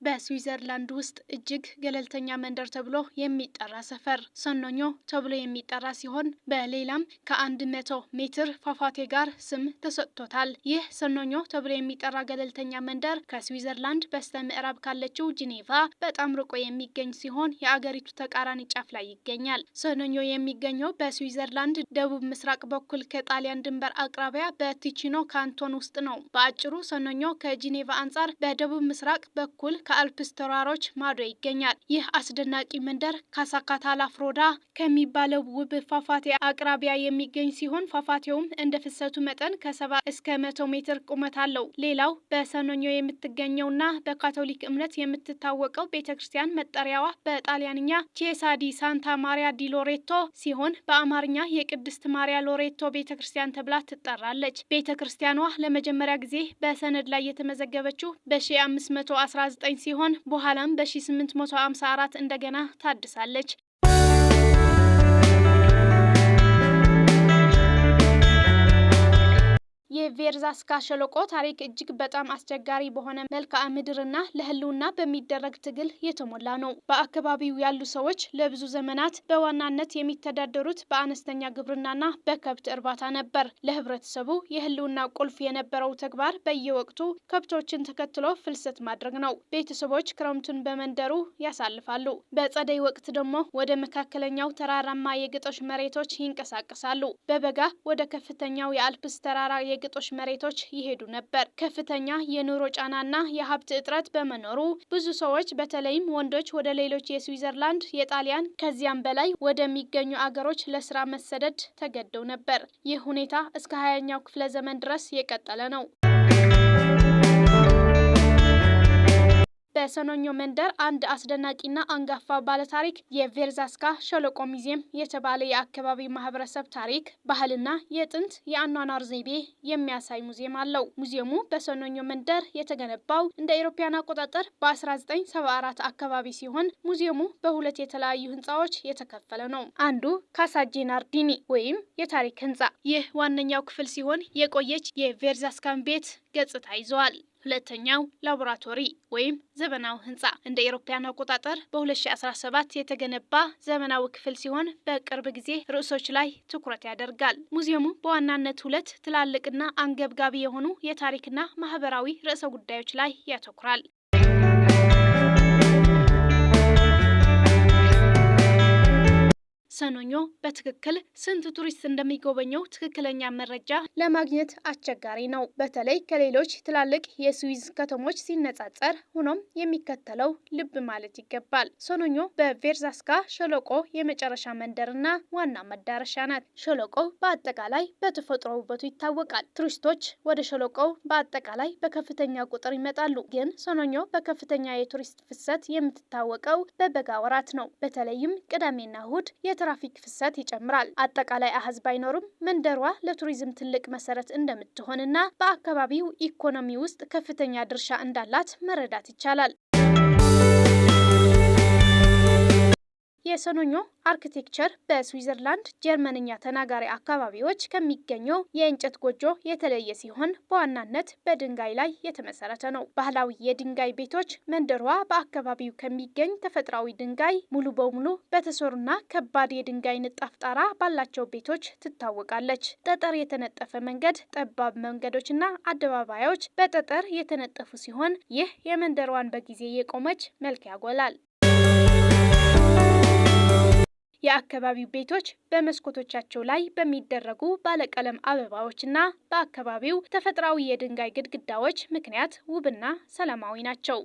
በስዊዘርላንድ ውስጥ እጅግ ገለልተኛ መንደር ተብሎ የሚጠራ ሰፈር ሰኖኞ ተብሎ የሚጠራ ሲሆን በሌላም ከ100 ሜትር ፏፏቴ ጋር ስም ተሰጥቶታል። ይህ ሰኖኞ ተብሎ የሚጠራ ገለልተኛ መንደር ከስዊዘርላንድ በስተ ምዕራብ ካለችው ጂኔቫ በጣም ርቆ የሚገኝ ሲሆን የአገሪቱ ተቃራኒ ጫፍ ላይ ይገኛል። ሰኖኞ የሚገኘው በስዊዘርላንድ ደቡብ ምስራቅ በኩል ከጣሊያን ድንበር አቅራቢያ በቲቺኖ ካንቶን ውስጥ ነው። በአጭሩ ሰኖኞ ከጂኔቫ አንጻር በደቡብ ምስራቅ በኩል ከአልፕስ ተራሮች ማዶ ይገኛል። ይህ አስደናቂ መንደር ካሳካታላ ፍሮዳ ከሚባለው ውብ ፏፏቴ አቅራቢያ የሚገኝ ሲሆን ፏፏቴውም እንደ ፍሰቱ መጠን ከ70 እስከ 100 ሜትር ቁመት አለው። ሌላው በሰኖኞ የምትገኘውና በካቶሊክ እምነት የምትታወቀው ቤተክርስቲያን መጠሪያዋ በጣሊያንኛ ቺሳ ዲ ሳንታ ማሪያ ዲ ሎሬቶ ሲሆን በአማርኛ የቅድስት ማሪያ ሎሬቶ ቤተክርስቲያን ተብላ ትጠራለች። ቤተክርስቲያኗ ለመጀመሪያ ጊዜ በሰነድ ላይ የተመዘገበችው በ1519 ሲሆን በኋላም በ1854 እንደገና ታድሳለች። የቬርዛስካ ሸለቆ ታሪክ እጅግ በጣም አስቸጋሪ በሆነ መልክዓ ምድርና ለህልውና በሚደረግ ትግል የተሞላ ነው። በአካባቢው ያሉ ሰዎች ለብዙ ዘመናት በዋናነት የሚተዳደሩት በአነስተኛ ግብርናና በከብት እርባታ ነበር። ለህብረተሰቡ የህልውና ቁልፍ የነበረው ተግባር በየወቅቱ ከብቶችን ተከትሎ ፍልሰት ማድረግ ነው። ቤተሰቦች ክረምቱን በመንደሩ ያሳልፋሉ። በጸደይ ወቅት ደግሞ ወደ መካከለኛው ተራራማ የግጦሽ መሬቶች ይንቀሳቀሳሉ። በበጋ ወደ ከፍተኛው የአልፕስ ተራራ ግጦሽ መሬቶች ይሄዱ ነበር። ከፍተኛ የኑሮ ጫናና የሀብት እጥረት በመኖሩ ብዙ ሰዎች በተለይም ወንዶች ወደ ሌሎች የስዊዘርላንድ፣ የጣሊያን ከዚያም በላይ ወደሚገኙ አገሮች ለስራ መሰደድ ተገደው ነበር። ይህ ሁኔታ እስከ 20ኛው ክፍለ ዘመን ድረስ የቀጠለ ነው። በሰኖኞ መንደር አንድ አስደናቂና አንጋፋ ባለታሪክ የቬርዛስካ ሸለቆ ሙዚየም የተባለ የአካባቢ ማህበረሰብ ታሪክ፣ ባህልና የጥንት የአኗኗር ዘይቤ የሚያሳይ ሙዚየም አለው። ሙዚየሙ በሰኖኞ መንደር የተገነባው እንደ አውሮፓውያን አቆጣጠር በ1974 አካባቢ ሲሆን ሙዚየሙ በሁለት የተለያዩ ህንፃዎች የተከፈለ ነው። አንዱ ካሳ ጄናርዲኒ ወይም የታሪክ ህንፃ፣ ይህ ዋነኛው ክፍል ሲሆን የቆየች የቬርዛስካን ቤት ገጽታ ይዘዋል። ሁለተኛው ላቦራቶሪ ወይም ዘመናዊ ህንፃ እንደ አውሮፓውያን አቆጣጠር በ2017 የተገነባ ዘመናዊ ክፍል ሲሆን በቅርብ ጊዜ ርዕሶች ላይ ትኩረት ያደርጋል። ሙዚየሙ በዋናነት ሁለት ትላልቅና አንገብጋቢ የሆኑ የታሪክና ማህበራዊ ርዕሰ ጉዳዮች ላይ ያተኩራል። ሰኖኞ በትክክል ስንት ቱሪስት እንደሚጎበኘው ትክክለኛ መረጃ ለማግኘት አስቸጋሪ ነው፣ በተለይ ከሌሎች ትላልቅ የስዊዝ ከተሞች ሲነጻጸር። ሆኖም የሚከተለው ልብ ማለት ይገባል። ሰኖኞ በቬርዛስካ ሸለቆ የመጨረሻ መንደርና ዋና መዳረሻ ናት። ሸለቆው በአጠቃላይ በተፈጥሮ ውበቱ ይታወቃል። ቱሪስቶች ወደ ሸለቆው በአጠቃላይ በከፍተኛ ቁጥር ይመጣሉ። ግን ሰኖኞ በከፍተኛ የቱሪስት ፍሰት የምትታወቀው በበጋ ወራት ነው። በተለይም ቅዳሜና እሁድ የትራፊክ ፍሰት ይጨምራል። አጠቃላይ አሃዝ ባይኖርም መንደሯ ለቱሪዝም ትልቅ መሰረት እንደምትሆንና በአካባቢው ኢኮኖሚ ውስጥ ከፍተኛ ድርሻ እንዳላት መረዳት ይቻላል። የሰኖኞ አርኪቴክቸር በስዊዘርላንድ ጀርመንኛ ተናጋሪ አካባቢዎች ከሚገኘው የእንጨት ጎጆ የተለየ ሲሆን በዋናነት በድንጋይ ላይ የተመሰረተ ነው። ባህላዊ የድንጋይ ቤቶች መንደሯ በአካባቢው ከሚገኝ ተፈጥሯዊ ድንጋይ ሙሉ በሙሉ በተሰሩና ከባድ የድንጋይ ንጣፍ ጣራ ባላቸው ቤቶች ትታወቃለች። ጠጠር የተነጠፈ መንገድ፣ ጠባብ መንገዶችና አደባባዮች በጠጠር የተነጠፉ ሲሆን ይህ የመንደሯን በጊዜ የቆመች መልክ ያጎላል። የአካባቢው ቤቶች በመስኮቶቻቸው ላይ በሚደረጉ ባለቀለም አበባዎችና በአካባቢው ተፈጥሯዊ የድንጋይ ግድግዳዎች ምክንያት ውብና ሰላማዊ ናቸው።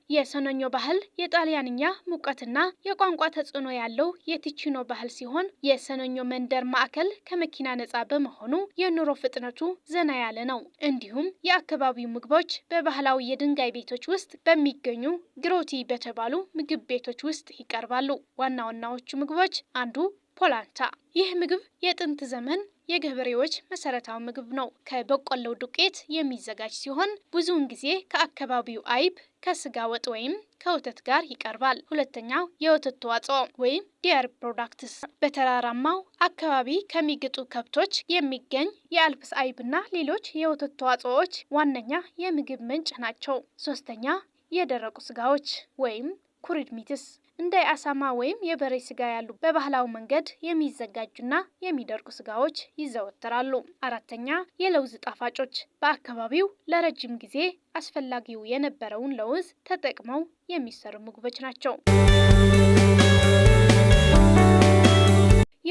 የሰኖኞ ባህል የጣሊያንኛ ሙቀትና የቋንቋ ተጽዕኖ ያለው የቲቺኖ ባህል ሲሆን የሰኖኞ መንደር ማዕከል ከመኪና ነፃ በመሆኑ የኑሮ ፍጥነቱ ዘና ያለ ነው። እንዲሁም የአካባቢው ምግቦች በባህላዊ የድንጋይ ቤቶች ውስጥ በሚገኙ ግሮቲ በተባሉ ምግብ ቤቶች ውስጥ ይቀርባሉ። ዋና ዋናዎቹ ምግቦች አንዱ ፖላንታ። ይህ ምግብ የጥንት ዘመን የገበሬዎች መሰረታዊ ምግብ ነው። ከበቆሎ ዱቄት የሚዘጋጅ ሲሆን ብዙውን ጊዜ ከአካባቢው አይብ፣ ከስጋ ወጥ ወይም ከወተት ጋር ይቀርባል። ሁለተኛው የወተት ተዋጽኦ ወይም ዲየሪ ፕሮዳክትስ በተራራማው አካባቢ ከሚግጡ ከብቶች የሚገኝ የአልፕስ አይብና ሌሎች የወተት ተዋጽኦዎች ዋነኛ የምግብ ምንጭ ናቸው። ሶስተኛ የደረቁ ስጋዎች ወይም ኩሪድ ሚትስ እንደ አሳማ ወይም የበሬ ስጋ ያሉ በባህላዊ መንገድ የሚዘጋጁና የሚደርቁ ስጋዎች ይዘወተራሉ። አራተኛ የለውዝ ጣፋጮች በአካባቢው ለረጅም ጊዜ አስፈላጊው የነበረውን ለውዝ ተጠቅመው የሚሰሩ ምግቦች ናቸው።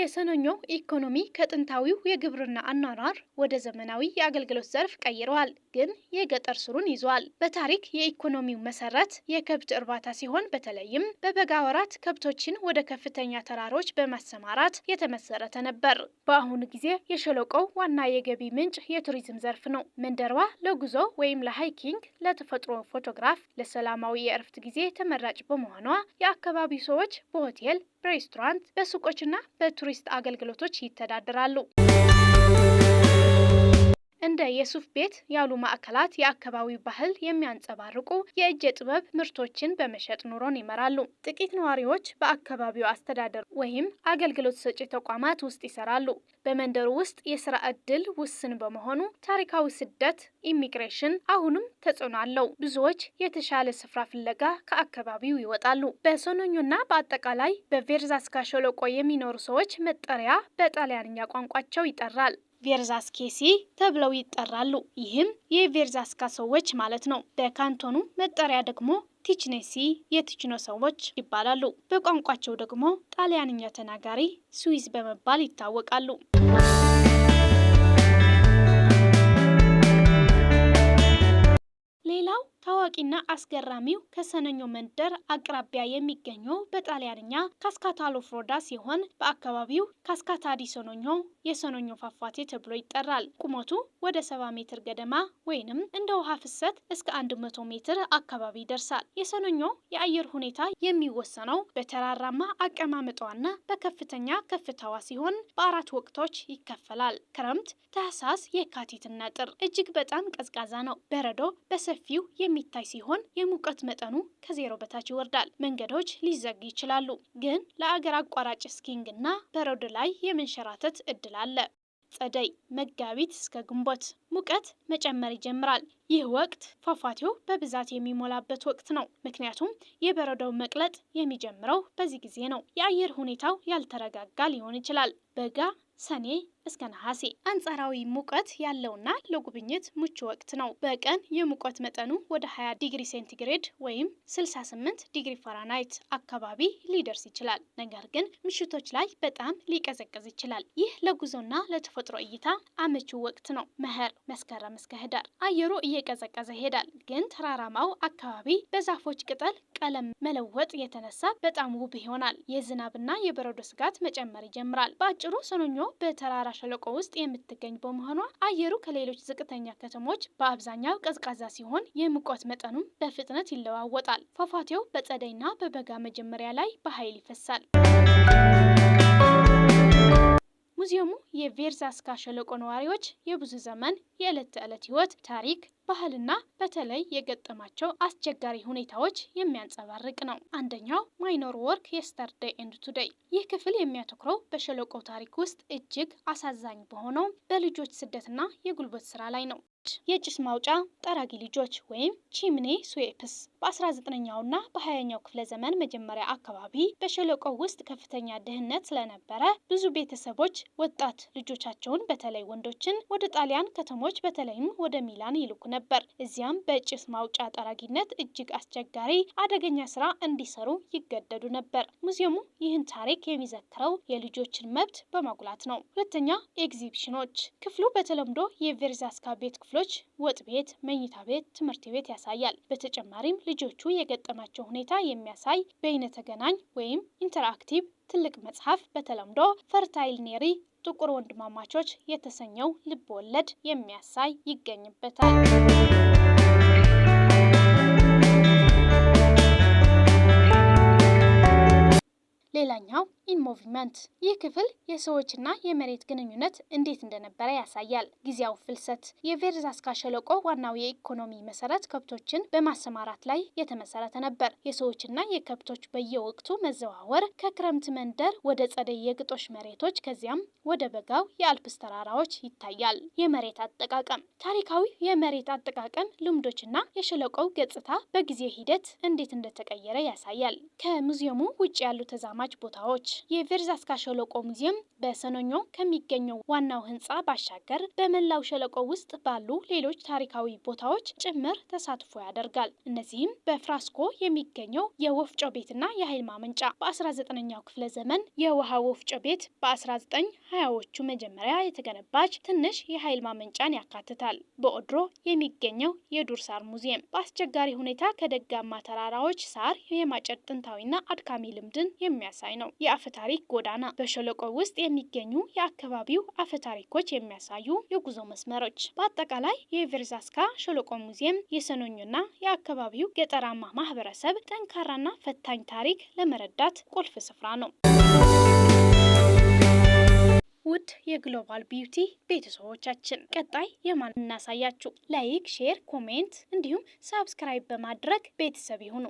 የሰኖኞ ኢኮኖሚ ከጥንታዊው የግብርና አኗኗር ወደ ዘመናዊ የአገልግሎት ዘርፍ ቀይረዋል፣ ግን የገጠር ስሩን ይዟል። በታሪክ የኢኮኖሚው መሰረት የከብት እርባታ ሲሆን በተለይም በበጋ ወራት ከብቶችን ወደ ከፍተኛ ተራሮች በማሰማራት የተመሰረተ ነበር። በአሁኑ ጊዜ የሸለቆው ዋና የገቢ ምንጭ የቱሪዝም ዘርፍ ነው። መንደሯ ለጉዞ ወይም ለሃይኪንግ፣ ለተፈጥሮ ፎቶግራፍ፣ ለሰላማዊ የእረፍት ጊዜ ተመራጭ በመሆኗ የአካባቢው ሰዎች በሆቴል፣ በሬስቶራንት፣ በሱቆችና በቱሪስት አገልግሎቶች ይተዳደራሉ። እንደ የሱፍ ቤት ያሉ ማዕከላት የአካባቢው ባህል የሚያንጸባርቁ የእጅ ጥበብ ምርቶችን በመሸጥ ኑሮን ይመራሉ። ጥቂት ነዋሪዎች በአካባቢው አስተዳደር ወይም አገልግሎት ሰጪ ተቋማት ውስጥ ይሰራሉ። በመንደሩ ውስጥ የስራ ዕድል ውስን በመሆኑ ታሪካዊ ስደት ኢሚግሬሽን አሁንም ተጽዕኖ አለው። ብዙዎች የተሻለ ስፍራ ፍለጋ ከአካባቢው ይወጣሉ። በሰኖኞና በአጠቃላይ በቬርዛስካ ሸለቆ የሚኖሩ ሰዎች መጠሪያ በጣሊያንኛ ቋንቋቸው ይጠራል። ቬርዛስኬሲ ተብለው ይጠራሉ። ይህም የቬርዛስካ ሰዎች ማለት ነው። በካንቶኑ መጠሪያ ደግሞ ቲችኔሲ የቲችኖ ሰዎች ይባላሉ። በቋንቋቸው ደግሞ ጣሊያንኛ ተናጋሪ ስዊዝ በመባል ይታወቃሉ። ሌላው ታዋቂና አስገራሚው ከሰኖኞ መንደር አቅራቢያ የሚገኘው በጣሊያንኛ ካስካታሎ ፍሮዳ ሲሆን በአካባቢው ካስካታ ዲ ሰኖኞ የሰኖኞ ፏፏቴ ተብሎ ይጠራል። ቁመቱ ወደ 70 ሜትር ገደማ ወይንም እንደ ውሃ ፍሰት እስከ 100 ሜትር አካባቢ ይደርሳል። የሰኖኞ የአየር ሁኔታ የሚወሰነው በተራራማ አቀማመጧና በከፍተኛ ከፍታዋ ሲሆን በአራት ወቅቶች ይከፈላል። ክረምት፣ ታህሳስ፣ የካቲትና ጥር እጅግ በጣም ቀዝቃዛ ነው። በረዶ በሰፊው የሚታይ ሲሆን የሙቀት መጠኑ ከዜሮ በታች ይወርዳል። መንገዶች ሊዘጉ ይችላሉ፣ ግን ለአገር አቋራጭ ስኪንግ እና በረዶ ላይ የመንሸራተት እድል አለ። ጸደይ፣ መጋቢት እስከ ግንቦት ሙቀት መጨመር ይጀምራል። ይህ ወቅት ፏፏቴው በብዛት የሚሞላበት ወቅት ነው፣ ምክንያቱም የበረዶው መቅለጥ የሚጀምረው በዚህ ጊዜ ነው። የአየር ሁኔታው ያልተረጋጋ ሊሆን ይችላል። በጋ ሰኔ እስከ ነሐሴ አንጻራዊ ሙቀት ያለውና ለጉብኝት ምቹ ወቅት ነው። በቀን የሙቀት መጠኑ ወደ 20 ዲግሪ ሴንቲግሬድ ወይም 68 ዲግሪ ፋራናይት አካባቢ ሊደርስ ይችላል። ነገር ግን ምሽቶች ላይ በጣም ሊቀዘቅዝ ይችላል። ይህ ለጉዞና ለተፈጥሮ እይታ አመቺ ወቅት ነው። መኸር መስከረም እስከ ህዳር አየሩ እየቀዘቀዘ ይሄዳል፣ ግን ተራራማው አካባቢ በዛፎች ቅጠል ቀለም መለወጥ የተነሳ በጣም ውብ ይሆናል። የዝናብና የበረዶ ስጋት መጨመር ይጀምራል። በአጭሩ ሰኖኞ በተራራ ሸለቆ ውስጥ የምትገኝ በመሆኗ አየሩ ከሌሎች ዝቅተኛ ከተሞች በአብዛኛው ቀዝቃዛ ሲሆን የሙቀት መጠኑም በፍጥነት ይለዋወጣል። ፏፏቴው በጸደይና በበጋ መጀመሪያ ላይ በኃይል ይፈሳል። ሙዚየሙ የቬርዛስካ ሸለቆ ነዋሪዎች የብዙ ዘመን የዕለት ተዕለት ህይወት ታሪክ፣ ባህልና በተለይ የገጠማቸው አስቸጋሪ ሁኔታዎች የሚያንጸባርቅ ነው። አንደኛው ማይኖር ወርክ የስተርዴይ ኤንድ ቱዴይ። ይህ ክፍል የሚያተኩረው በሸለቆ ታሪክ ውስጥ እጅግ አሳዛኝ በሆነው በልጆች ስደትና የጉልበት ስራ ላይ ነው። የጭስ ማውጫ ጠራጊ ልጆች ወይም ቺምኔ ስዌፕስ በ19ኛውና በ20ኛው ክፍለ ዘመን መጀመሪያ አካባቢ በሸለቆው ውስጥ ከፍተኛ ድህነት ስለነበረ ብዙ ቤተሰቦች ወጣት ልጆቻቸውን በተለይ ወንዶችን ወደ ጣሊያን ከተሞች በተለይም ወደ ሚላን ይልኩ ነበር። እዚያም በጭስ ማውጫ ጠራጊነት እጅግ አስቸጋሪ አደገኛ ስራ እንዲሰሩ ይገደዱ ነበር። ሙዚየሙ ይህን ታሪክ የሚዘክረው የልጆችን መብት በማጉላት ነው። ሁለተኛ ኤግዚቢሽኖች። ክፍሉ በተለምዶ የቬርዛስካ ቤት ክፍሎች ወጥ ቤት፣ መኝታ ቤት፣ ትምህርት ቤት ያሳያል። በተጨማሪም ልጆቹ የገጠማቸው ሁኔታ የሚያሳይ በይነ ተገናኝ ወይም ኢንተርአክቲቭ ትልቅ መጽሐፍ በተለምዶ ፈርታይል ኔሪ ጥቁር ወንድማማቾች የተሰኘው ልብ ወለድ የሚያሳይ ይገኝበታል። ሌላኛው ኢን ሙቭመንት። ይህ ክፍል የሰዎችና የመሬት ግንኙነት እንዴት እንደነበረ ያሳያል። ጊዜያዊ ፍልሰት። የቬርዛስካ ሸለቆ ዋናው የኢኮኖሚ መሰረት ከብቶችን በማሰማራት ላይ የተመሰረተ ነበር። የሰዎችና የከብቶች በየወቅቱ መዘዋወር ከክረምት መንደር ወደ ጸደይ የግጦሽ መሬቶች ከዚያም ወደ በጋው የአልፕስ ተራራዎች ይታያል። የመሬት አጠቃቀም። ታሪካዊ የመሬት አጠቃቀም ልምዶችና የሸለቆው ገጽታ በጊዜ ሂደት እንዴት እንደተቀየረ ያሳያል። ከሙዚየሙ ውጭ ያሉ ተዛማጅ ቦታዎች። የቬርዛስካ ሸለቆ ሙዚየም በሰኖኞ ከሚገኘው ዋናው ህንፃ ባሻገር በመላው ሸለቆ ውስጥ ባሉ ሌሎች ታሪካዊ ቦታዎች ጭምር ተሳትፎ ያደርጋል። እነዚህም በፍራስኮ የሚገኘው የወፍጮ ቤትና የኃይል ማመንጫ በ19ኛው ክፍለ ዘመን የውሃ ወፍጮ ቤት በ1920ዎቹ መጀመሪያ የተገነባች ትንሽ የኃይል ማመንጫን ያካትታል። በኦድሮ የሚገኘው የዱር ሳር ሙዚየም በአስቸጋሪ ሁኔታ ከደጋማ ተራራዎች ሳር የማጨድ ጥንታዊና አድካሚ ልምድን የሚያሳይ ነው። የአፈ ታሪክ ጎዳና በሸለቆ ውስጥ የሚገኙ የአካባቢው አፈ ታሪኮች የሚያሳዩ የጉዞ መስመሮች። በአጠቃላይ የቬርዛስካ ሸለቆ ሙዚየም የሰኖኞና የአካባቢው ገጠራማ ማህበረሰብ ጠንካራና ፈታኝ ታሪክ ለመረዳት ቁልፍ ስፍራ ነው። ውድ የግሎባል ቢዩቲ ቤተሰቦቻችን ቀጣይ የማን እናሳያችሁ? ላይክ፣ ሼር፣ ኮሜንት እንዲሁም ሰብስክራይብ በማድረግ ቤተሰብ ይሁኑ።